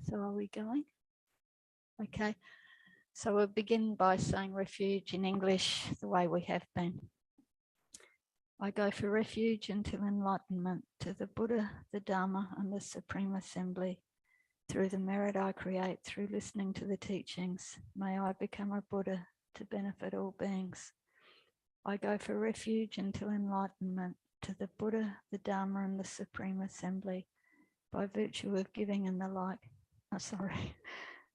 So are we going? Okay. So we'll begin by saying refuge in English the way we have been. I go for refuge until enlightenment to the Buddha, the Dharma, and the Supreme Assembly. Through the merit I create, through listening to the teachings, may I become a Buddha to benefit all beings. I go for refuge until enlightenment to the Buddha, the Dharma, and the Supreme Assembly. By virtue of giving and the like,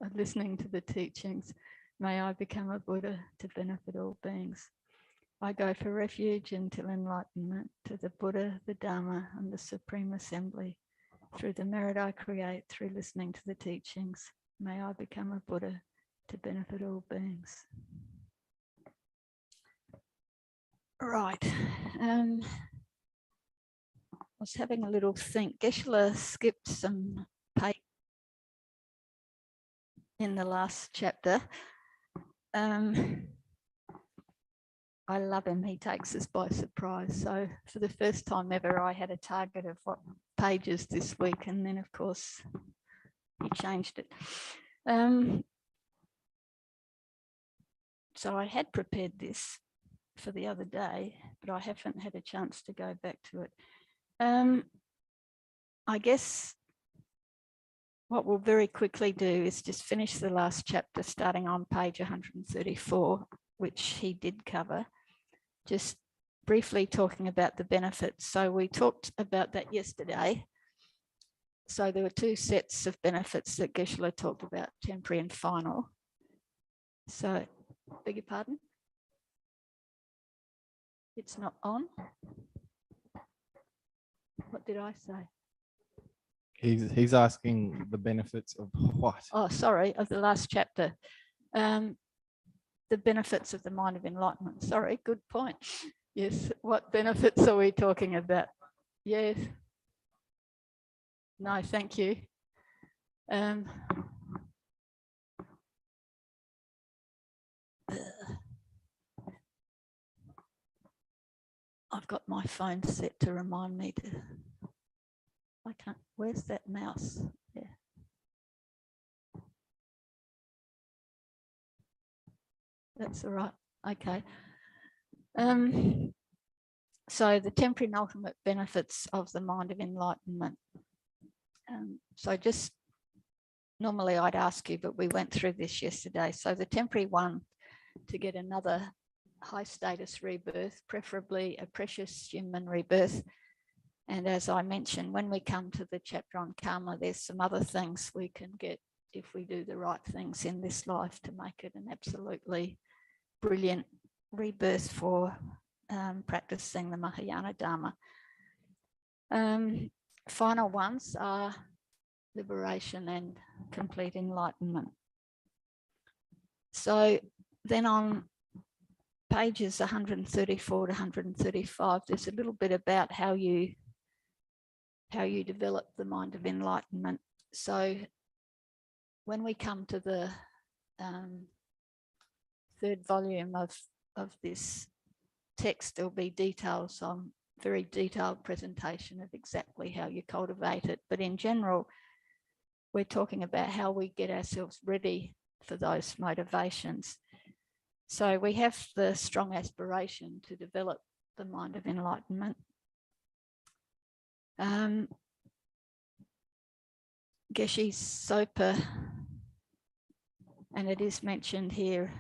of listening to the teachings, may I become a Buddha to benefit all beings. I go for refuge until enlightenment to the Buddha, the Dharma, and the Supreme Assembly. Through the merit I create, through listening to the teachings, may I become a Buddha to benefit all beings. Right. I was having a little think. Geshe-la skipped some pages in the last chapter. I love him. He takes us by surprise. So for the first time ever, I had a target of what pages this week, and then of course he changed it. So I had prepared this for the other day, but I haven't had a chance to go back to it. I guess what we'll very quickly do is just finish the last chapter starting on page 134, which he did cover, just briefly talking about the benefits. So we talked about that yesterday. So there were two sets of benefits that Geshe-la talked about, temporary and final. So, beg your pardon? It's not on? What did I say? He's asking the benefits of what? Oh, sorry, of the last chapter. The benefits of the mind of enlightenment. Sorry, good point. Yes, what benefits are we talking about? Yes. No, thank you. I've got my phone set to remind me to, I can't, where's that mouse? Yeah. That's all right, okay. So the temporary and ultimate benefits of the mind of enlightenment. So just, normally I'd ask you, but we went through this yesterday. So the temporary one, to get another high status rebirth, preferably a precious human rebirth. And as I mentioned, when we come to the chapter on karma, there's some other things we can get if we do the right things in this life to make it an absolutely brilliant rebirth for practicing the Mahayana Dharma. Final ones are liberation and complete enlightenment. So then on pages 134 to 135, there's a little bit about how you develop the mind of enlightenment. So when we come to the third volume of this text, there'll be details on, very detailed presentation of exactly how you cultivate it. But in general, we're talking about how we get ourselves ready for those motivations. So we have the strong aspiration to develop the mind of enlightenment. Geshe Sopa, and it is mentioned here,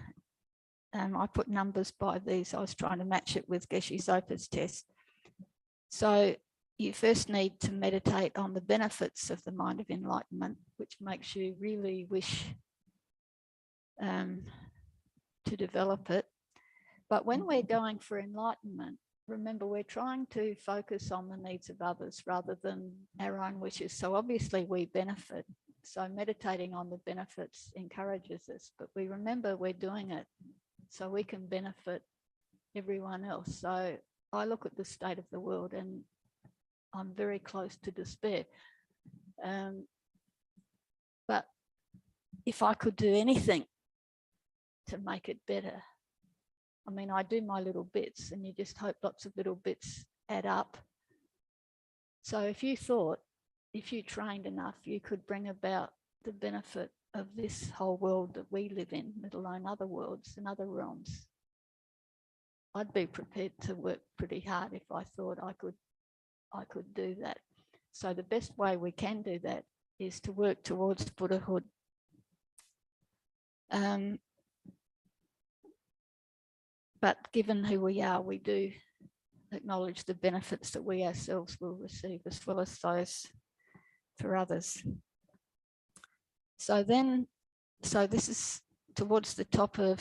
I put numbers by these. I was trying to match it with Geshe Sopa's test. So you first need to meditate on the benefits of the mind of enlightenment, which makes you really wish to develop it. But when we're going for enlightenment, remember, we're trying to focus on the needs of others rather than our own wishes. So obviously we benefit. So meditating on the benefits encourages us, but we remember we're doing it so we can benefit everyone else. So I look at the state of the world and I'm very close to despair. But if I could do anything to make it better, I mean, I do my little bits, and you just hope lots of little bits add up. So if you thought, if you trained enough, you could bring about the benefit of this whole world that we live in, let alone other worlds and other realms, I'd be prepared to work pretty hard if I thought I could do that. So the best way we can do that is to work towards Buddhahood. But given who we are, we do acknowledge the benefits that we ourselves will receive, as well as those for others. So this is towards the top of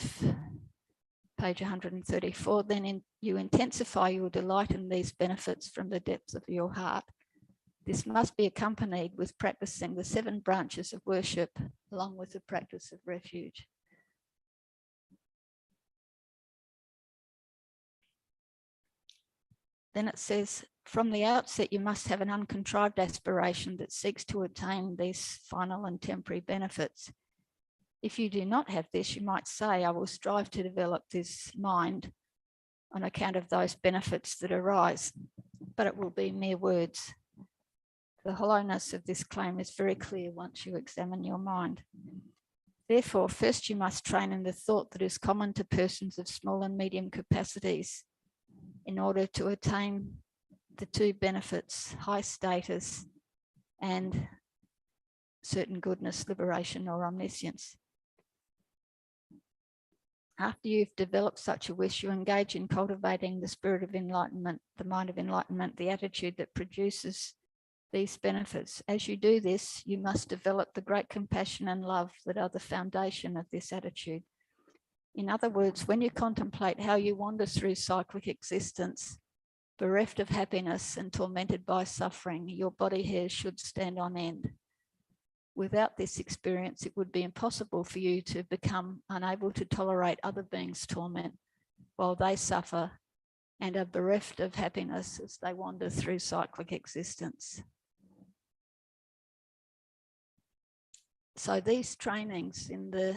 page 134. Then you intensify your delight in these benefits from the depths of your heart. This must be accompanied with practicing the 7 branches of worship, along with the practice of refuge. Then it says, from the outset, you must have an uncontrived aspiration that seeks to attain these final and temporary benefits. If you do not have this, you might say, I will strive to develop this mind on account of those benefits that arise, but it will be mere words. The hollowness of this claim is very clear once you examine your mind. Therefore, first you must train in the thought that is common to persons of small and medium capacities in order to attain the 2 benefits, high status and certain goodness, liberation or omniscience. After you've developed such a wish, you engage in cultivating the spirit of enlightenment, the mind of enlightenment, the attitude that produces these benefits. As you do this, you must develop the great compassion and love that are the foundation of this attitude. In other words, when you contemplate how you wander through cyclic existence, bereft of happiness and tormented by suffering, your body hairs should stand on end. Without this experience, it would be impossible for you to become unable to tolerate other beings' torment while they suffer and are bereft of happiness as they wander through cyclic existence. So these trainings in the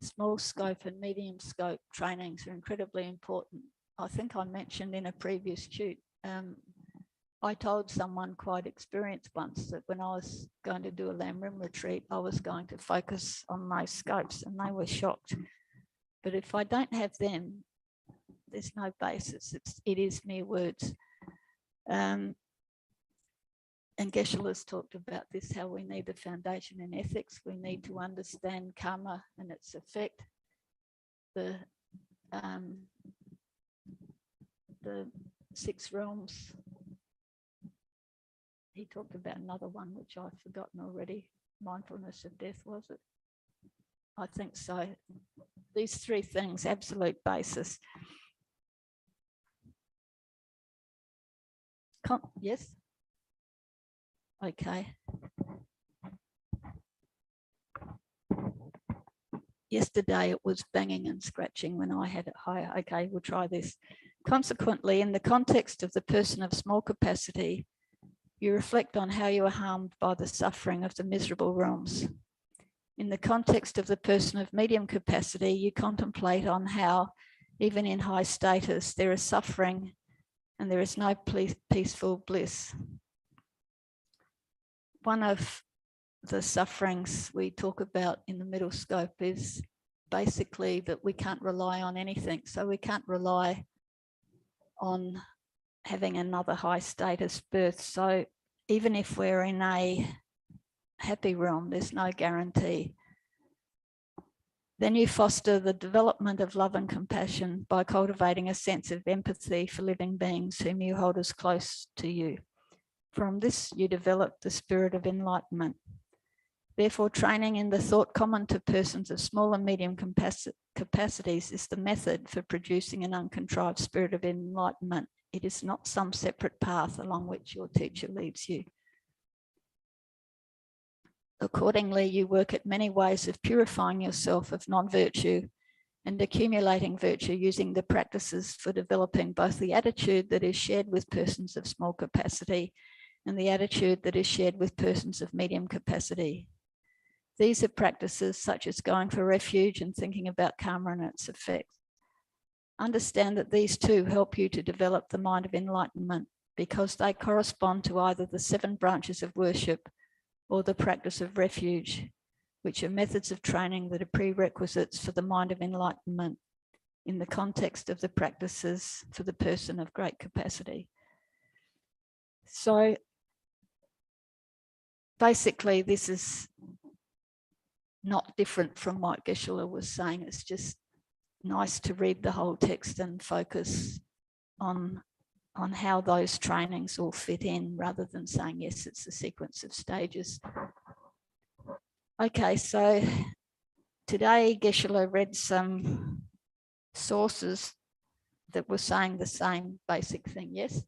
small scope and medium scope trainings are incredibly important. I think I mentioned in a previous shoot, I told someone quite experienced once that when I was going to do a Lamrim retreat, I was going to focus on those scopes, and they were shocked. But if I don't have them, there's no basis. It is mere words. And Geshe-la's talked about this, how we need the foundation in ethics. We need to understand karma and its effect. The 6 realms. He talked about another one, which I've forgotten already. Mindfulness of death, was it? I think so. These 3 things, absolute basis. Yes? Okay. Yesterday it was banging and scratching when I had it higher. Okay, we'll try this. Consequently, in the context of the person of small capacity, you reflect on how you are harmed by the suffering of the miserable realms. In the context of the person of medium capacity, you contemplate on how, even in high status, there is suffering and there is no peaceful bliss. One of the sufferings we talk about in the middle scope is basically that we can't rely on anything. So we can't rely on having another high status birth. So even if we're in a happy realm, there's no guarantee. Then you foster the development of love and compassion by cultivating a sense of empathy for living beings whom you hold as close to you. From this, you develop the spirit of enlightenment. Therefore, training in the thought common to persons of small and medium capacities is the method for producing an uncontrived spirit of enlightenment. It is not some separate path along which your teacher leads you. Accordingly, you work at many ways of purifying yourself of non-virtue and accumulating virtue using the practices for developing both the attitude that is shared with persons of small capacity and the attitude that is shared with persons of medium capacity. These are practices such as going for refuge and thinking about karma and its effects. Understand that these 2 help you to develop the mind of enlightenment because they correspond to either the 7 branches of worship or the practice of refuge, which are methods of training that are prerequisites for the mind of enlightenment in the context of the practices for the person of great capacity. So basically, this is not different from what Geshe-la was saying. It's just nice to read the whole text and focus on how those trainings all fit in, rather than saying, yes, it's a sequence of stages. Okay, so today Geshe-la read some sources that were saying the same basic thing, yes?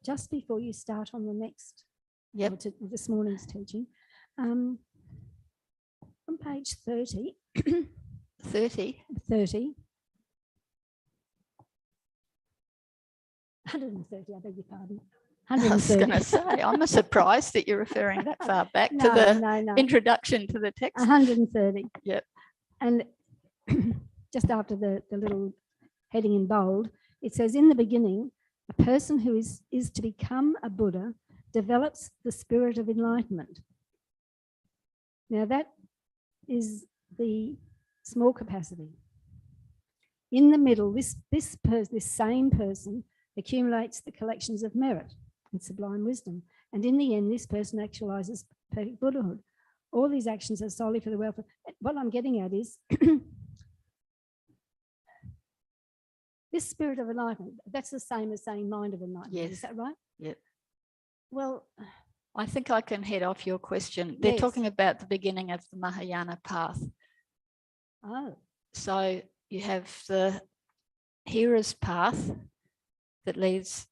Just before you start on the next, Yep. This morning's teaching, on page 30, 30. 130, I beg your pardon. I was going to say, I'm surprised that you're referring that far back to the introduction to the text. 130. Yep. And just after the little heading in bold, it says, in the beginning, a person who is to become a Buddha develops the spirit of enlightenment. Now that is the small capacity. In the middle, this same person accumulates the collections of merit and sublime wisdom. And in the end, this person actualizes perfect Buddhahood. All these actions are solely for the welfare. What I'm getting at is this spirit of enlightenment, that's the same as saying mind of enlightenment. Yes. Is that right? Yep. Well, I think I can head off your question. They're talking about the beginning of the Mahayana path. Oh. So you have the hearer's path that leads,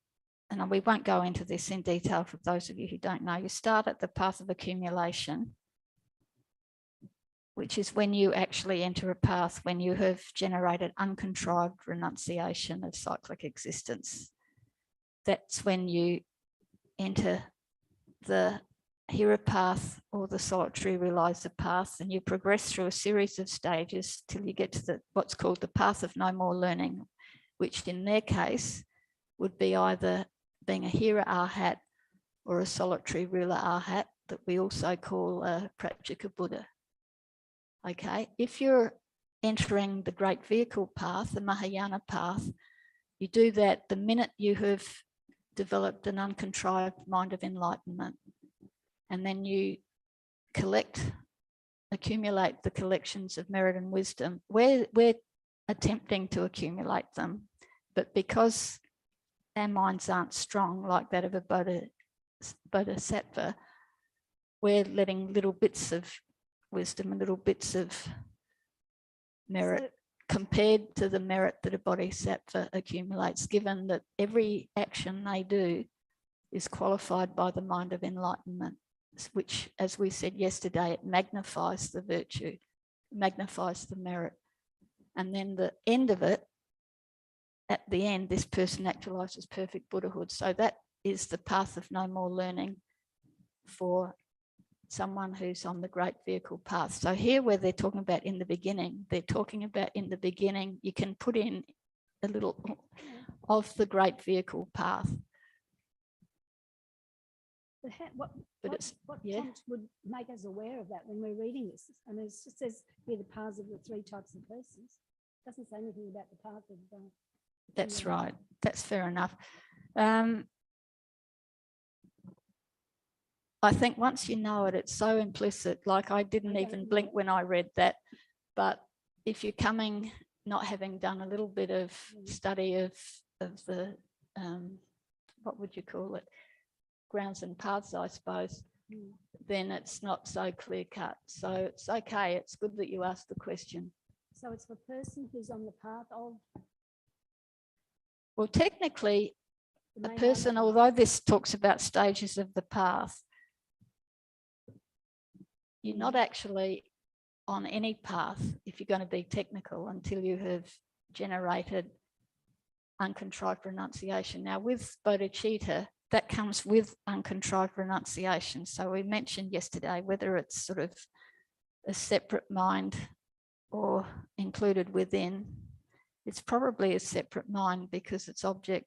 and we won't go into this in detail for those of you who don't know. You start at the path of accumulation, which is when you actually enter a path when you have generated uncontrived renunciation of cyclic existence. That's when you enter the hearer path or the solitary realizer path, and you progress through a series of stages till you get to what's called the path of no more learning, which in their case would be either being a hearer arhat or a solitary ruler arhat, that we also call a Prajika Buddha. Okay, if you're entering the great vehicle path, the Mahayana path, you do that the minute you have developed an uncontrived mind of enlightenment, and then you accumulate the collections of merit and wisdom. We're attempting to accumulate them, but because our minds aren't strong like that of a bodhisattva, we're letting little bits of wisdom and little bits of merit compared to the merit that a bodhisattva accumulates, given that every action they do is qualified by the mind of enlightenment, which, as we said yesterday, it magnifies the virtue, magnifies the merit. And then the end of it, at the end, this person actualizes perfect Buddhahood. So that is the path of no more learning for someone who's on the great vehicle path. So here where they're talking about in the beginning, they're talking about in the beginning, you can put in a little of the great vehicle path. What would make us aware of that when we're reading this? I mean, it just says here the paths of the three types of persons. It doesn't say anything about the path of That's right. That's fair enough. I think once you know it, it's so implicit. Like I didn't even blink when I read that. But if you're coming, not having done a little bit of study of the, what would you call it? Grounds and paths, I suppose, then it's not so clear cut. So it's okay. It's good that you asked the question. So it's the person who's on the path of? Well, technically, a person, although this talks about stages of the path, you're not actually on any path, if you're going to be technical, until you have generated uncontrived renunciation. Now, with bodhicitta, that comes with uncontrived renunciation. So we mentioned yesterday whether it's sort of a separate mind or included within. It's probably a separate mind because its object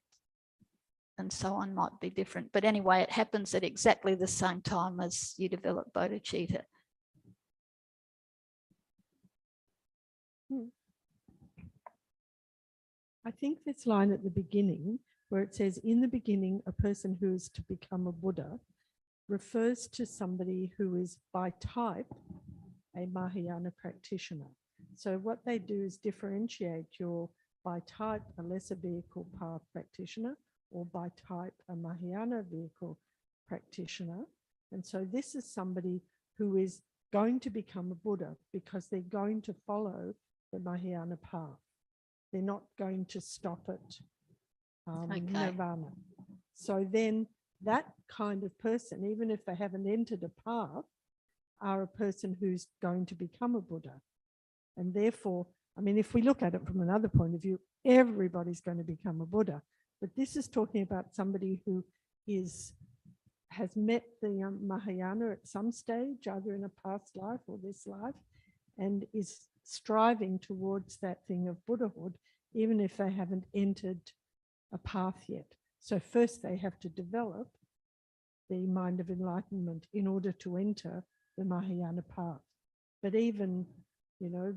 and so on might be different. But anyway, it happens at exactly the same time as you develop bodhicitta. I think this line at the beginning, where it says, in the beginning, a person who is to become a Buddha, refers to somebody who is by type a Mahayana practitioner. So what they do is differentiate your by type a lesser vehicle path practitioner or by type a Mahayana vehicle practitioner. And so this is somebody who is going to become a Buddha because they're going to follow the Mahayana path. They're not going to stop at nirvana. So then that kind of person, even if they haven't entered a path, are a person who's going to become a Buddha. And therefore, I mean, if we look at it from another point of view, everybody's going to become a Buddha. But this is talking about somebody who has met the Mahayana at some stage, either in a past life or this life, and is striving towards that thing of Buddhahood, even if they haven't entered a path yet. So first they have to develop the mind of enlightenment in order to enter the Mahayana path. But even, you know,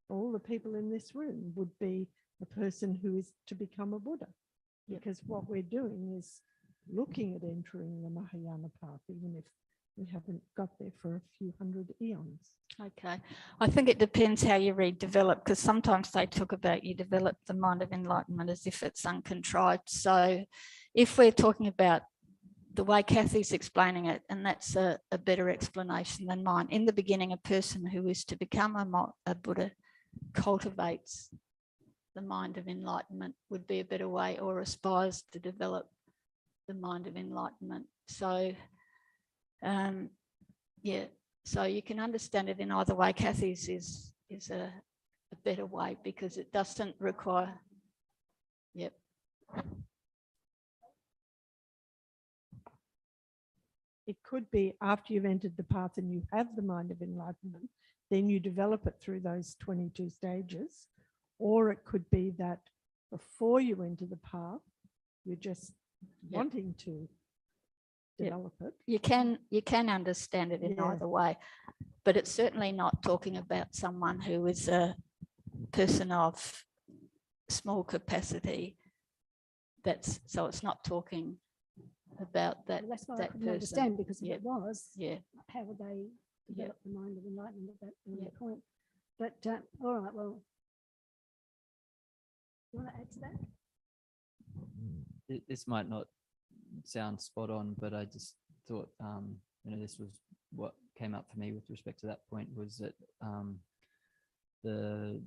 all the people in this room would be a person who is to become a Buddha, because what we're doing is looking at entering the Mahayana path, even if we haven't got there for a few hundred eons. Okay. I think it depends how you read develop, because sometimes they talk about you develop the mind of enlightenment as if it's uncontrived. So if we're talking about the way Kathy's explaining it, and that's a better explanation than mine. In the beginning, a person who is to become a Buddha cultivates the mind of enlightenment would be a better way, or aspires to develop the mind of enlightenment. So, yeah, so you can understand it in either way. Kathy's is a better way because it doesn't require, yep. It could be after you've entered the path and you have the mind of enlightenment, then you develop it through those 22 stages. Or it could be that before you enter the path, you're just wanting to develop it. You can understand it in either way, but it's certainly not talking about someone who is a person of small capacity. So it's not talking about that. That's what I that couldn't person. understand, because if it was, Yeah. how would they develop the mind of enlightenment at that early point? But all right, well, you want to add to that? This might not sound spot on, but I just thought, you know, this was what came up for me with respect to that point, was that the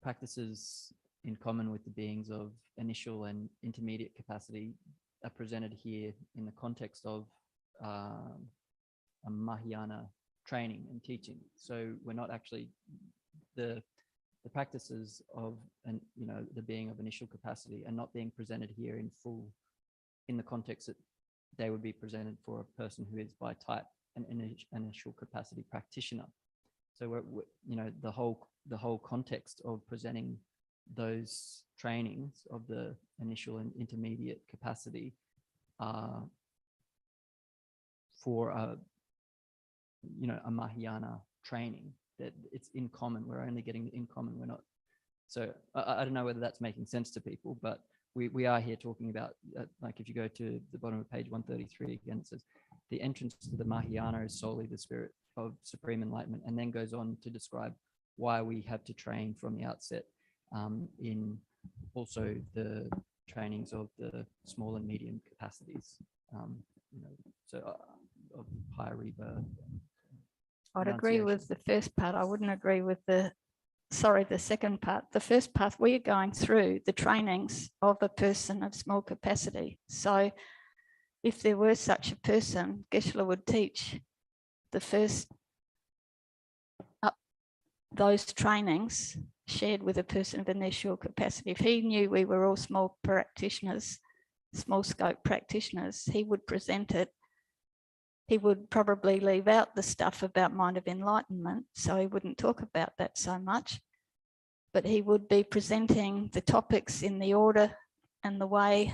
practices in common with the beings of initial and intermediate capacity are presented here in the context of a Mahayana training and teaching. So we're not actually the practices of, and you know, the being of initial capacity are not being presented here in full in the context that they would be presented for a person who is by type an initial capacity practitioner. So we're you know, the whole context of presenting those trainings of the initial and intermediate capacity for a, you know, a Mahayana training, that it's in common. We're only getting in common. We're not. So I don't know whether that's making sense to people, but we are here talking about, like if you go to the bottom of page 133 again, it says the entrance to the Mahayana is solely the spirit of supreme enlightenment, and then goes on to describe why we have to train from the outset in also the trainings of the small and medium capacities, you know, so of higher rebirth. I'd agree with the first part. I wouldn't agree with the second part. The first part, we are going through the trainings of a person of small capacity. So if there were such a person, Geshe-la would teach the first those trainings shared with a person of initial capacity. If he knew we were all small practitioners, small scope practitioners, he would present it. He would probably leave out the stuff about mind of enlightenment, so he wouldn't talk about that so much. but he would be presenting the topics in the order and the way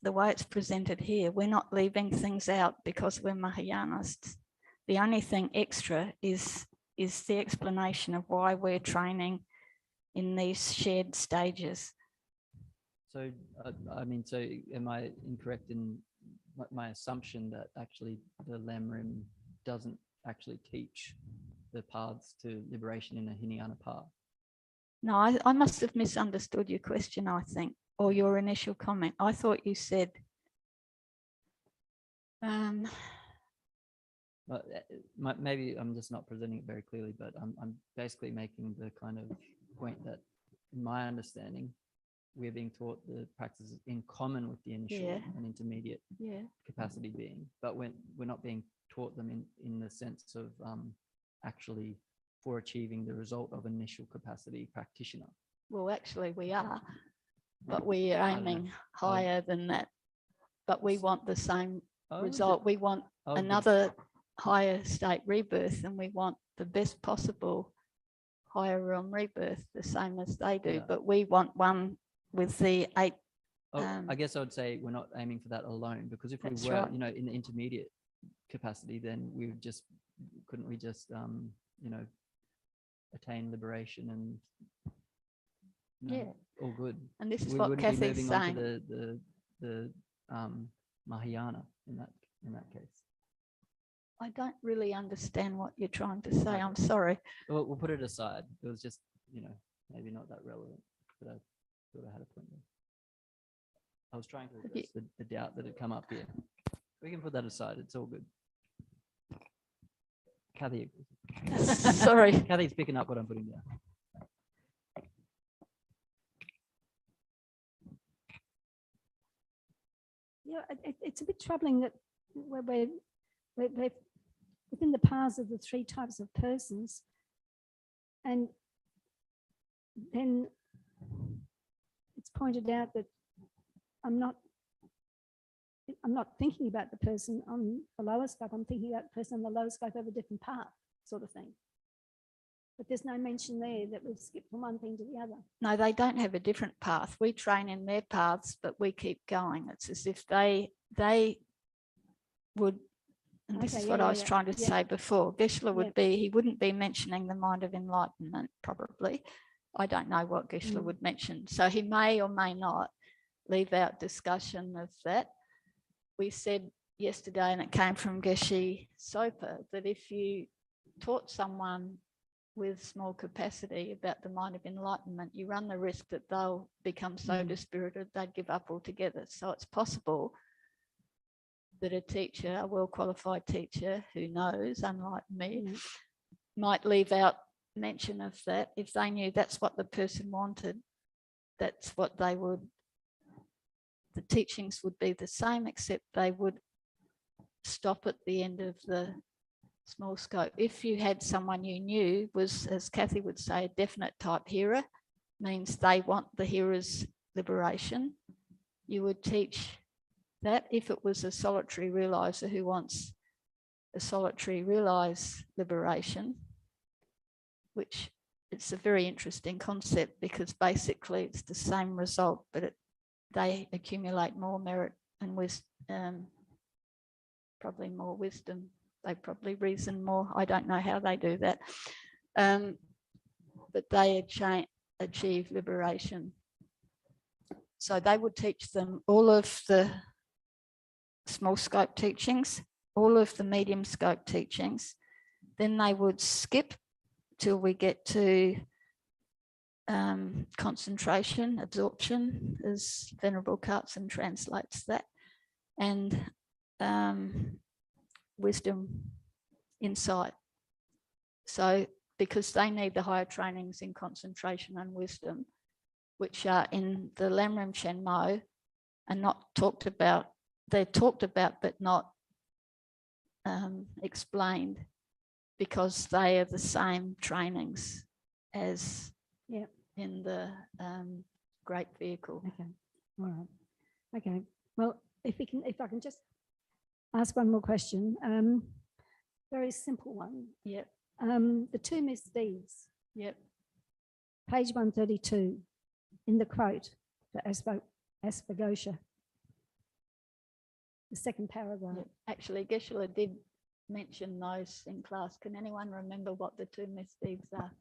it's presented here. We're not leaving things out because we're Mahayanists. The only thing extra is the explanation of why we're training in these shared stages. So, I mean, so am I incorrect in my assumption that actually the Lamrim doesn't actually teach the paths to liberation in a Hinayana path? No, I must have misunderstood your question, I think, or your initial comment. I thought you said, But maybe I'm just not presenting it very clearly, but I'm basically making the kind of point that, in my understanding, we're being taught the practices in common with the initial Yeah. and intermediate yeah, capacity being, but we're not being taught them in the sense of actually for achieving the result of initial capacity practitioner. well, actually we are, but we are I don't know. aiming higher than that. But we want the same Oh, is it? result. We want Oh, the- another higher state rebirth, and we want the best possible higher realm rebirth, the same as they do. Yeah. But we want one with the 8. Oh, I Um, guess I would say we're not aiming for that alone, because if we That's were, right. you know, in the intermediate capacity, then we would just, couldn't we just, you know, attain liberation and you know, Yeah. all good. And this is We what wouldn't be Kathy's moving on saying. to the Mahayana in that case. I don't really understand what you're trying to say. Okay. I'm sorry. We'll put it aside. It was just, you know, maybe not that relevant, but I thought I had a point there. I was trying to Have you- address the doubt that had come up here. We can put that aside. It's all good. Kathy, Sorry. Kathy's picking up what I'm putting down. Yeah, it's a bit troubling that we're within the paths of the 3 types of persons, and then it's pointed out that I'm not thinking about the person on the lower scope. I'm thinking about the person on the lower scope of a different path, sort of thing. But there's no mention there that we've skipped from one thing to the other. No, they don't have a different path. We train in their paths, but we keep going. It's as if they would, and this Okay, is yeah, what I yeah, was yeah, trying to yeah. say before. Geshe-la would Yeah. be, he wouldn't be mentioning the mind of enlightenment, probably. I don't know what Geshe-la Mm. would mention. So he may or may not leave out discussion of that. We said yesterday, and it came from Geshe Sopa, that if you taught someone with small capacity about the mind of enlightenment, you run the risk that they'll become so dispirited they'd give up altogether. So it's possible that a teacher, a well-qualified teacher who knows, unlike me, Mm. might leave out mention of that if they knew that's what the person wanted. That's what they would, the teachings would be the same, except they would stop at the end of the small scope. If you had someone you knew was, as Kathy would say, a definite type hearer, means they want the hearer's liberation, you would teach that. If it was a solitary realizer who wants a solitary realize liberation, which it's a very interesting concept because basically it's the same result, but they accumulate more merit and wisdom, probably more wisdom. They probably reason more. I don't know how they do that. But they achieve liberation. So they would teach them all of the small scope teachings, all of the medium scope teachings. Then they would skip till we get to concentration, absorption, as Venerable Cartson translates that, and wisdom, insight. So because they need the higher trainings in concentration and wisdom, which are in the Lamrim Chenmo and not talked about. They're talked about but not explained, because they are the same trainings as in the great vehicle. Okay, all right. Okay, well, if I can just ask one more question, very simple one. Yeah. The 2 misdeeds Yep. Page 132 in the quote for Asphagotia. The second paragraph. Yep. Actually, Geshe-la did mention those in class. Can anyone remember what the two misdeeds are?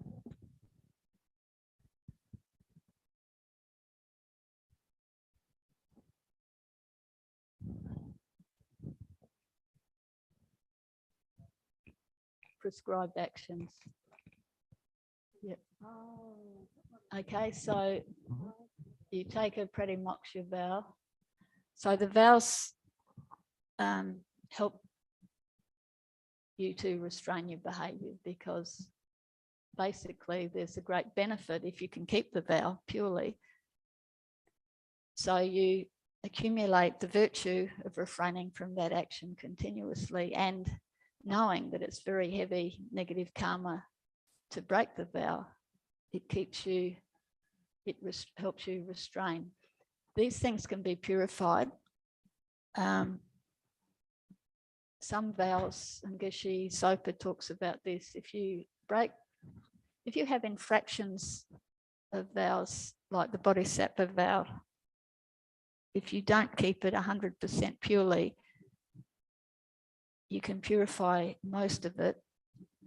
Prescribed actions. Yep. Okay, so you take a pratimoksha vow. So the vows help you to restrain your behaviour, because basically there's a great benefit if you can keep the vow purely. So you accumulate the virtue of refraining from that action continuously, and knowing that it's very heavy negative karma to break the vow, it keeps you, helps you restrain. These things can be purified. Some vows, and Geshe Sopa talks about this, if you have infractions of vows, like the Bodhisattva vow, if you don't keep it 100% purely, you can purify most of it.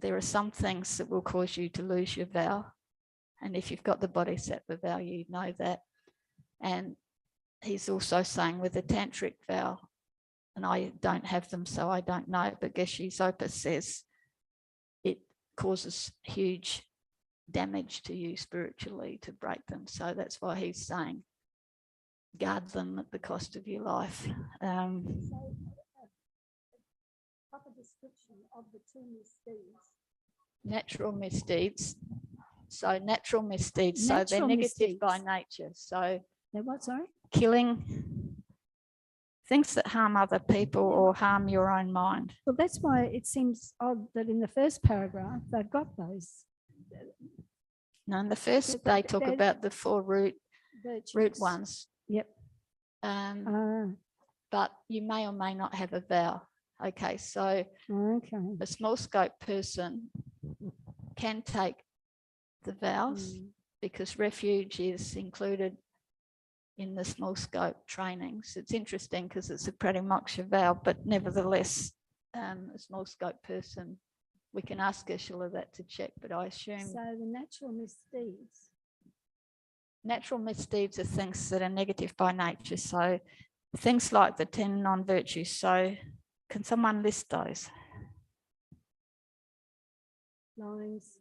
There are some things that will cause you to lose your vow. And if you've got the Bodhisattva vow, you know that. And he's also saying with a tantric vow, and I don't have them, so I don't know, but Geshe Sopa says it causes huge damage to you spiritually to break them. So that's why he's saying guard them at the cost of your life. Proper description of the two misdeeds. Natural misdeeds. So natural misdeeds, so they're Natural negative by misdeeds. nature. So They're what, sorry? killing, things that harm other people or harm your own mind. Well, that's why it seems odd that in the first paragraph, they've got those Now, in the first, They're- they talk they're- about the four root virtues. ones. Yep. But you may or may not have a vow. Okay, so Okay. a small scope person can take the vows because refuge is included in the small scope trainings. It's interesting because it's a pratimoksha vow, but nevertheless, a small scope person, we can ask Geshe-la that to check, but I assume So the natural misdeeds. natural misdeeds are things that are negative by nature. So things like the 10 non-virtues. So can someone list those? Lines.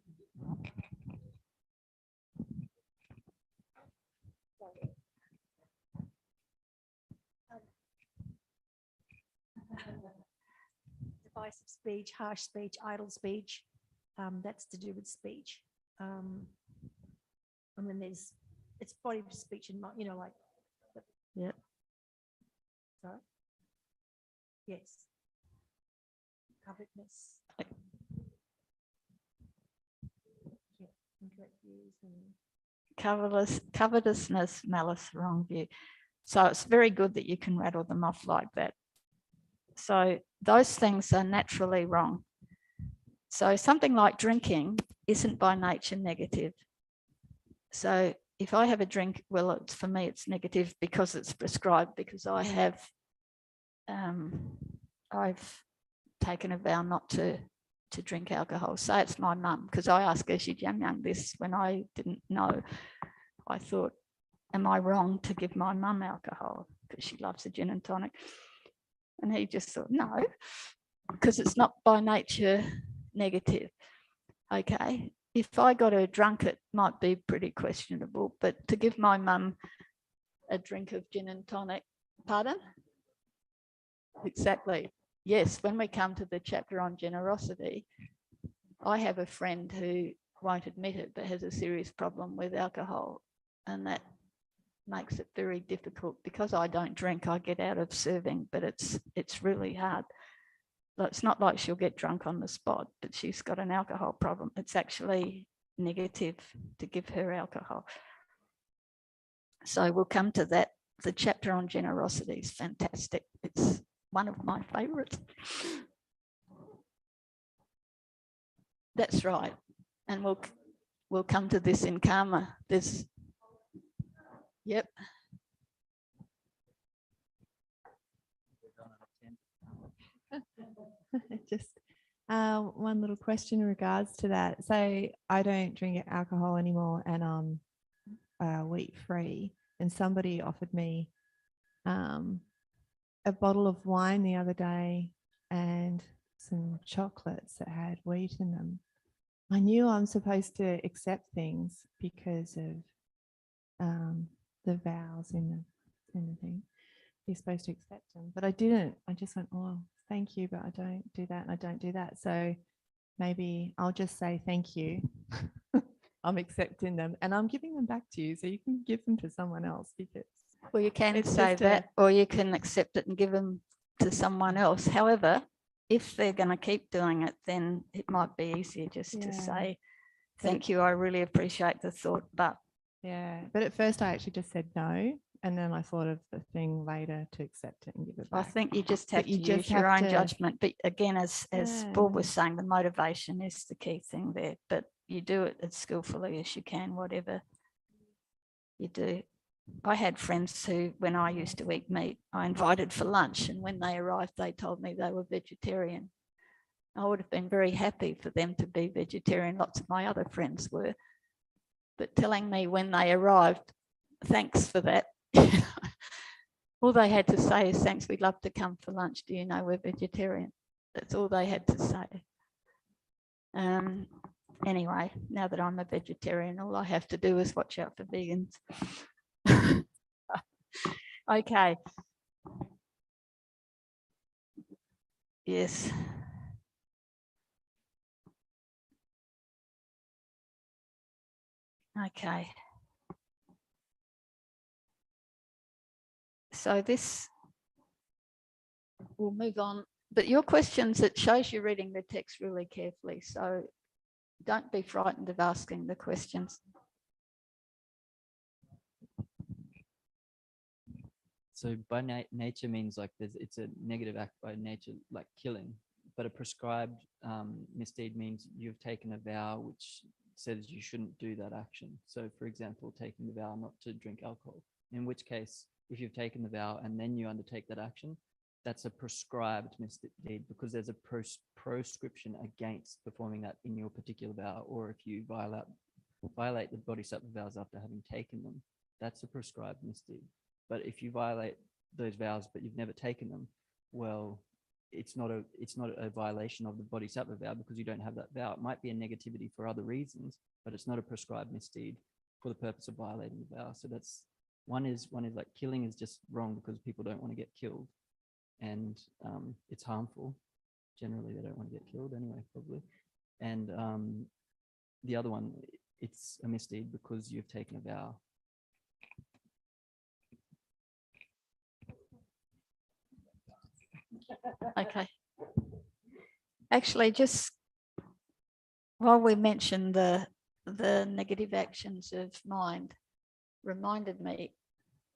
Divisive speech, harsh speech, idle speech. That's to do with speech. And then it's body speech and, like. Yeah. Sorry. Yes. Covetousness. Yeah, incorrect views and. Covetousness, malice, wrong view. So it's very good that you can rattle them off like that. So those things are naturally wrong. So something like drinking isn't by nature negative. So if I have a drink, well, for me, it's negative because it's prescribed, because I've taken a vow not to drink alcohol. Say it's my mum, because I asked Geshe Jamyang this when I didn't know. I thought, am I wrong to give my mum alcohol because she loves a gin and tonic? And he just thought, no, because it's not by nature negative. Okay, if I got her drunk, it might be pretty questionable, but to give my mum a drink of gin and tonic, pardon? Exactly. Yes, when we come to the chapter on generosity, I have a friend who won't admit it, but has a serious problem with alcohol. And that makes it very difficult. Because I don't drink, I get out of serving, but it's really hard. It's not like she'll get drunk on the spot, but she's got an alcohol problem. It's actually negative to give her alcohol. So we'll come to that. The chapter on generosity is fantastic. It's one of my favorites. That's right. And we'll come to this in karma. There's, yep. Just one little question in regards to that. So I don't drink alcohol anymore, and I'm wheat free. And somebody offered me a bottle of wine the other day and some chocolates that had wheat in them. I knew I'm supposed to accept things because of the vows in the thing. You're supposed to accept them, but I didn't. I just went, oh, thank you, but I don't do that and I don't do that. So maybe I'll just say thank you. I'm accepting them and I'm giving them back to you so you can give them to someone else, because Well, you can It's say just that, or you can accept it and give them to someone else. However, if they're going to keep doing it, then it might be easier just to Yeah. say, So- thank you, I really appreciate the thought, but yeah. But at first I actually just said no. And then I thought of the thing later to accept it and give it I back. think you just have But you to just use your have own to- judgment. But again, as Paul was Yeah. saying, the motivation is the key thing there. But you do it as skillfully as you can, whatever you do. I had friends who, when I used to eat meat, I invited for lunch, and when they arrived, they told me they were vegetarian. I would have been very happy for them to be vegetarian. Lots of my other friends were. But telling me when they arrived, thanks for that. All they had to say is, thanks, we'd love to come for lunch. Do you know we're vegetarian? That's all they had to say. Anyway, now that I'm a vegetarian, all I have to do is watch out for vegans. Okay. Yes. Okay. So this, we'll move on. But your questions, it shows you reading the text really carefully. So don't be frightened of asking the questions. So by nature means like it's a negative act by nature, like killing. But a prescribed misdeed means you've taken a vow which says you shouldn't do that action. So for example, taking the vow not to drink alcohol, in which case, if you've taken the vow and then you undertake that action, that's a prescribed misdeed, because there's a proscription against performing that in your particular vow. Or if you violate the bodhisattva vows after having taken them, that's a prescribed misdeed. But if you violate those vows but you've never taken them, well, it's not a violation of the bodhisattva vow because you don't have that vow. It might be a negativity for other reasons, but it's not a prescribed misdeed for the purpose of violating the vow. So that's one is like killing is just wrong because people don't want to get killed, and it's harmful. Generally, they don't want to get killed anyway, probably. And the other one, it's a misdeed because you've taken a vow. Okay. Actually, just while we mentioned the negative actions of mind, reminded me,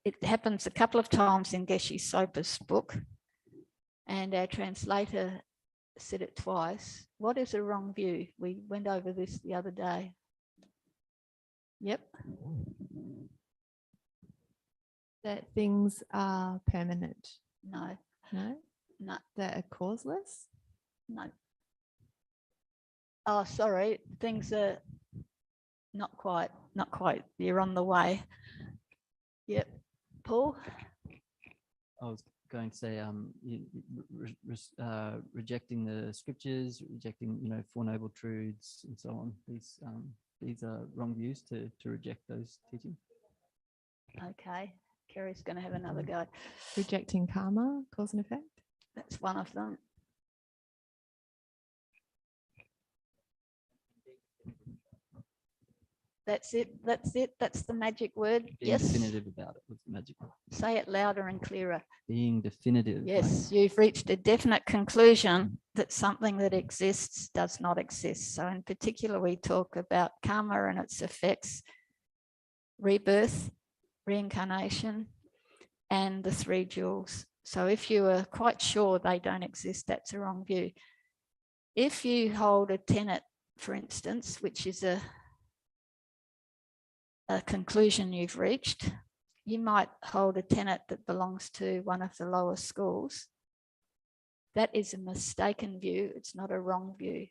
it happens a couple of times in Geshe Sopa's book, and our translator said it twice. What is a wrong view? We went over this the other day. Yep. That things are permanent. No. No, No. that are causeless. No. Oh, sorry. Things are not quite. You're on the way. Yep. Paul? I was going to say, rejecting the scriptures, rejecting, Four Noble Truths and so on. These are wrong views to reject those teachings. Okay. Kerry's going to have another go. Rejecting karma, cause and effect. That's one of them. That's it. That's the magic word. Being Yes. definitive about it was the magic word. Say it louder and clearer. Being definitive. Yes, you've reached a definite conclusion that something that exists does not exist. So in particular, we talk about karma and its effects, rebirth, reincarnation, and the three jewels. So if you are quite sure they don't exist, that's a wrong view. If you hold a tenet, for instance, which is a a conclusion you've reached. You might hold a tenet that belongs to one of the lower schools. That is a mistaken view. It's not a wrong view.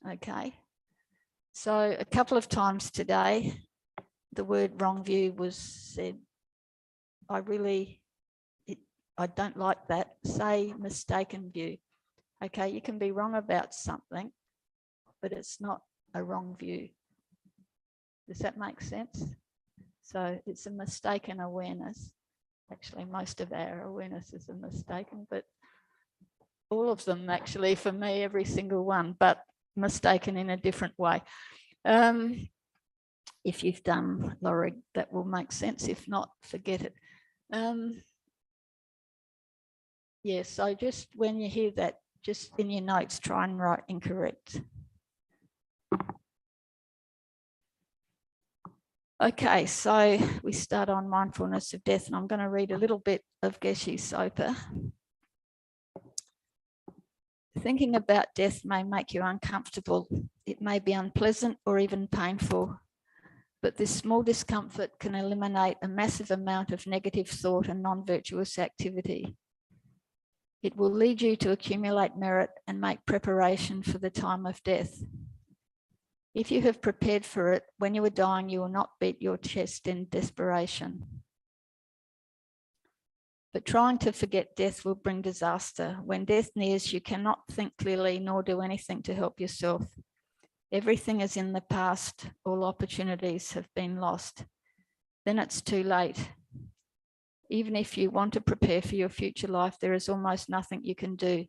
Okay. So a couple of times today, the word wrong view was said. I don't like that. Say mistaken view. Okay, you can be wrong about something, but it's not a wrong view. Does that make sense? So it's a mistaken awareness. Actually, most of our awareness is a mistaken, but all of them actually, for me, every single one, but mistaken in a different way. If you've done Laurie, that will make sense. If not, forget it. Yeah, so just when you hear that, just in your notes, try and write incorrect. Okay, so we start on mindfulness of death, and I'm going to read a little bit of Geshe Sopa. Thinking about death may make you uncomfortable. It may be unpleasant or even painful, but this small discomfort can eliminate a massive amount of negative thought and non-virtuous activity. It will lead you to accumulate merit and make preparation for the time of death. If you have prepared for it, when you are dying, you will not beat your chest in desperation. But trying to forget death will bring disaster. When death nears, you cannot think clearly nor do anything to help yourself. Everything is in the past. All opportunities have been lost. Then it's too late. Even if you want to prepare for your future life, there is almost nothing you can do.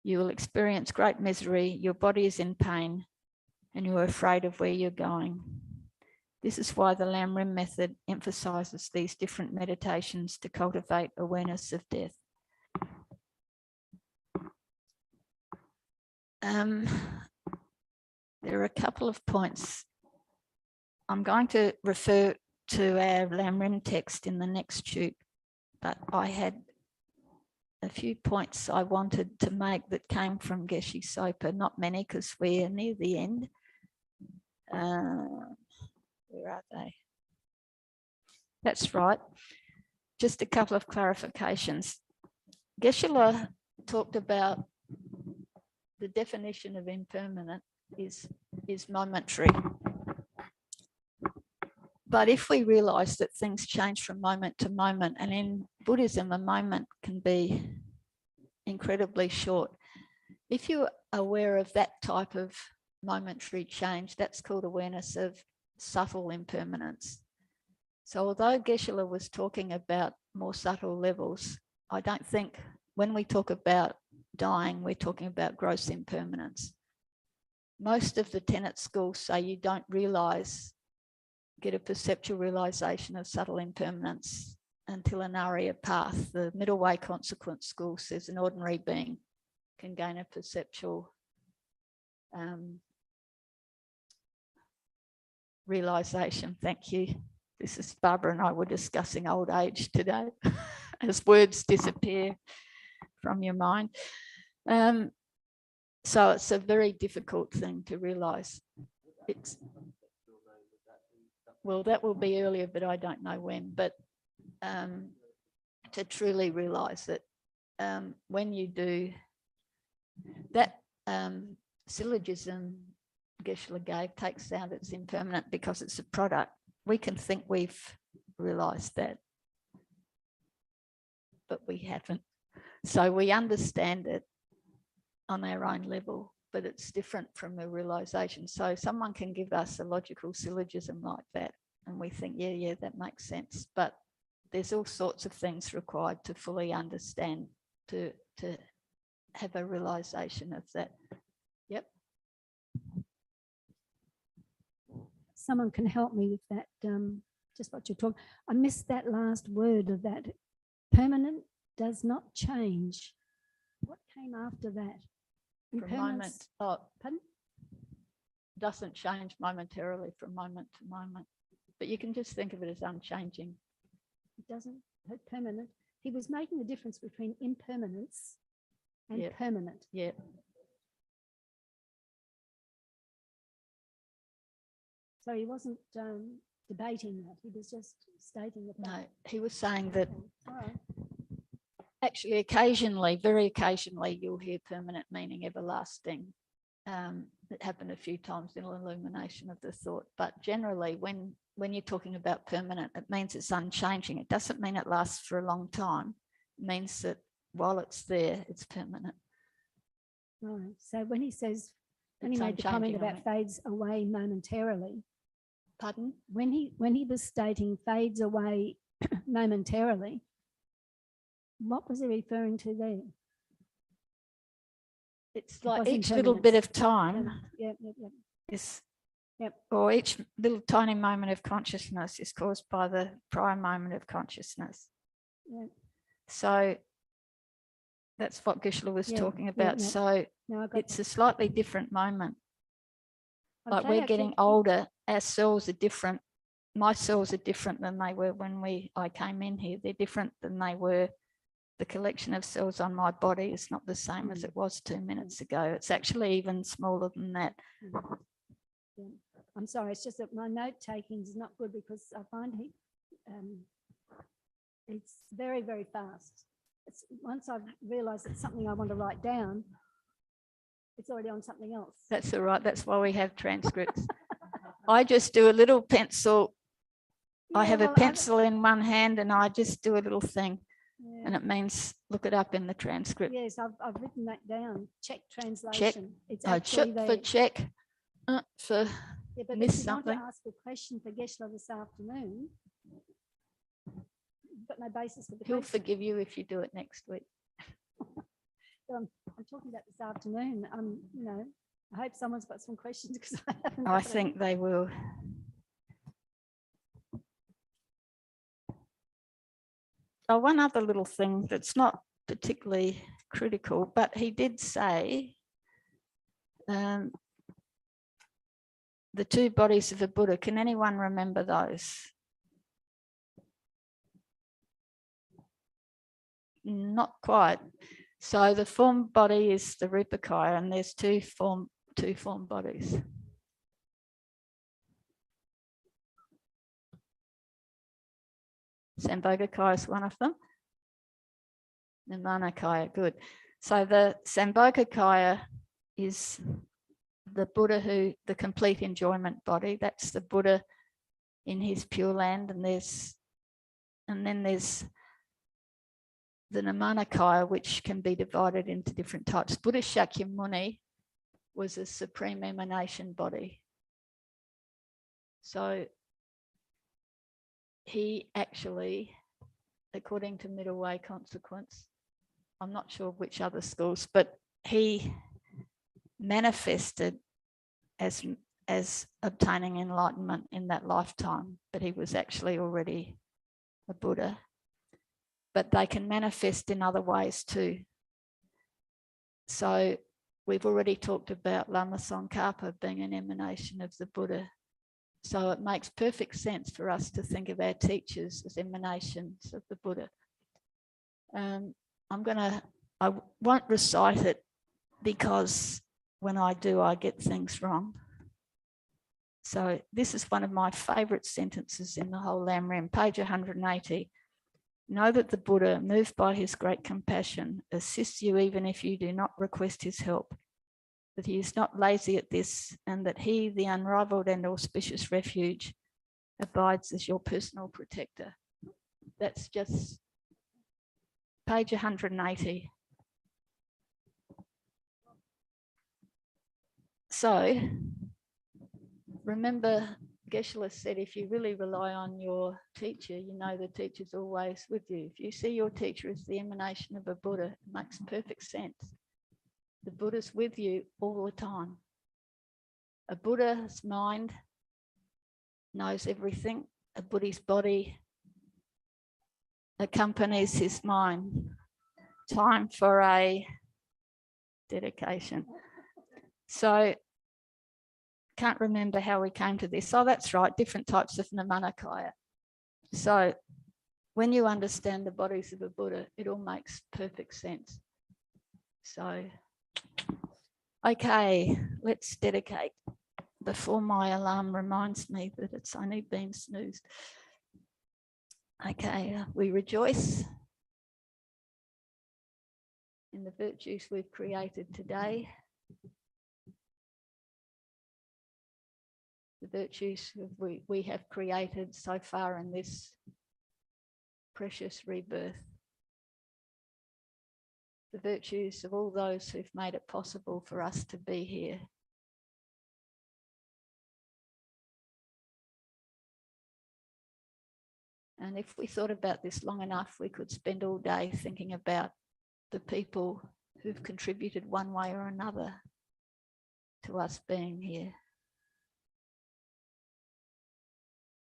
You will experience great misery, your body is in pain, and you are afraid of where you're going. This is why the Lamrim method emphasizes these different meditations to cultivate awareness of death. There are a couple of points. I'm going to refer to our Lamrim text in the next tube, but I had a few points I wanted to make that came from Geshe Sopa, not many because we're near the end. Where are they? That's right. Just a couple of clarifications. Geshe talked about the definition of impermanent is momentary. But if we realize that things change from moment to moment, and in Buddhism, a moment can be incredibly short. If you're aware of that type of momentary change, that's called awareness of subtle impermanence. So although Geshe was talking about more subtle levels, I don't think when we talk about dying, we're talking about gross impermanence. Most of the tenet schools say you don't get a perceptual realization of subtle impermanence until an Arya path. The middle way consequence school says an ordinary being can gain a perceptual realization. Thank you. This is Barbara and I were discussing old age today as words disappear from your mind. So it's a very difficult thing to realize. Well, that will be earlier, but I don't know when. But to truly realize that when you do that syllogism Geshe gave, takes sound, it's impermanent because it's a product. We can think we've realized that, but we haven't. So we understand it on our own level, but it's different from a realization. So someone can give us a logical syllogism like that, and we think, yeah, that makes sense. But there's all sorts of things required to fully understand, to have a realization of that. Yep. Someone can help me with that, just what you're talking. I missed that last word of that. Permanent does not change. What came after that? From moment, doesn't change momentarily from moment to moment, but you can just think of it as unchanging. It doesn't, permanent. He was making the difference between impermanence and permanent. Yeah. So he wasn't debating that. He was just stating that. No, he was saying that All right. actually occasionally, very occasionally, you'll hear permanent meaning everlasting. It happened a few times in illumination of the thought, but generally when you're talking about permanent, it means it's unchanging. It doesn't mean it lasts for a long time. It means that while it's there, it's permanent. Right. So when he says, when he It's made the comment unchanging, I about fades away momentarily, Pardon? when he was stating fades away momentarily, what was he referring to there? It's like was each little bit impermanence. of time Yeah. is, Yep. or each little tiny moment of consciousness is caused by the prior moment of consciousness. Yeah. So that's what Geshe-la was Yeah, talking yeah, about. yeah. So No, I got it's that. a slightly different moment. Like Okay, we're I getting keep- older, our cells are different. My cells are different than they were when I came in here. They're different than they were. The collection of cells on my body is not the same as it was 2 minutes ago. It's actually even smaller than that. Yeah. I'm sorry, it's just that my note taking is not good because I find it's very, very fast. It's once I've realised it's something I want to write down, it's already on something else. That's all right. That's why we have transcripts. I just do a little pencil. I Yeah, have well, a I've- pencil in one hand and I just do a little thing. yeah. And it means look it up in the transcript. Yes, I've written that down. Check translation. It's Oh, actually check there. for check. For Yeah, but miss if you want something. to ask a question for Geshe-la this afternoon, you've got no basis for the He'll question. forgive you if you do it next week. I'm talking about this afternoon. I hope someone's got some questions because I haven't. I got any. think they will. Oh, one other little thing that's not particularly critical, but he did say the two bodies of a Buddha. Can anyone remember those? Not quite. So the form body is the Rupakaya, and there's two form bodies. Sambhogakaya is one of them. Nimanakaya, good. So the Sambhogakaya is the Buddha the complete enjoyment body. That's the Buddha in his Pure Land, and then there's the Nimanakaya, which can be divided into different types. Buddha Shakyamuni was a supreme emanation body. So he actually, according to middle way consequence, I'm not sure which other schools, but he manifested as obtaining enlightenment in that lifetime, but he was actually already a Buddha. But they can manifest in other ways too. So we've already talked about Lama Tsongkhapa being an emanation of the Buddha. So it makes perfect sense for us to think of our teachers as emanations of the Buddha. I won't recite it because when I do, I get things wrong. So this is one of my favorite sentences in the whole Lamrim, page 180. Know that the Buddha, moved by his great compassion, assists you even if you do not request his help, that he is not lazy at this, and that he, the unrivaled and auspicious refuge, abides as your personal protector. That's just page 180. So remember, Geshe-la said, if you really rely on your teacher, you know the teacher's always with you. If you see your teacher as the emanation of a Buddha, it makes perfect sense. The Buddha's with you all the time. A Buddha's mind knows everything. A Buddha's body accompanies his mind. Time for a dedication. So can't remember how we came to this. Oh, that's right, different types of Nimanakaya. So when you understand the bodies of a Buddha, it all makes perfect sense. So, okay, let's dedicate. before my alarm reminds me that it's only been snoozed. Okay, we rejoice in the virtues we've created today, the virtues we have created so far in this precious rebirth, the virtues of all those who've made it possible for us to be here. And if we thought about this long enough, we could spend all day thinking about the people who've contributed one way or another to us being here.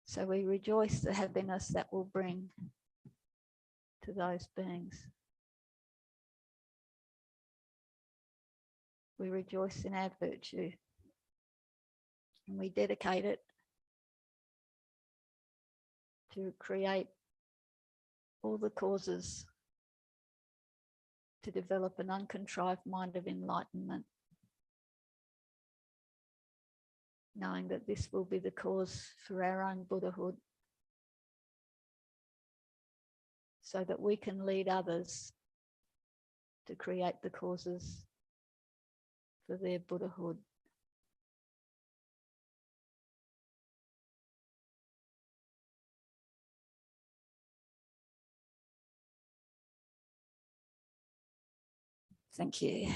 So we rejoice the happiness that will bring to those beings. We rejoice in our virtue and we dedicate it to create all the causes to develop an uncontrived mind of enlightenment, knowing that this will be the cause for our own Buddhahood, so that we can lead others to create the causes for their Buddhahood. Thank you.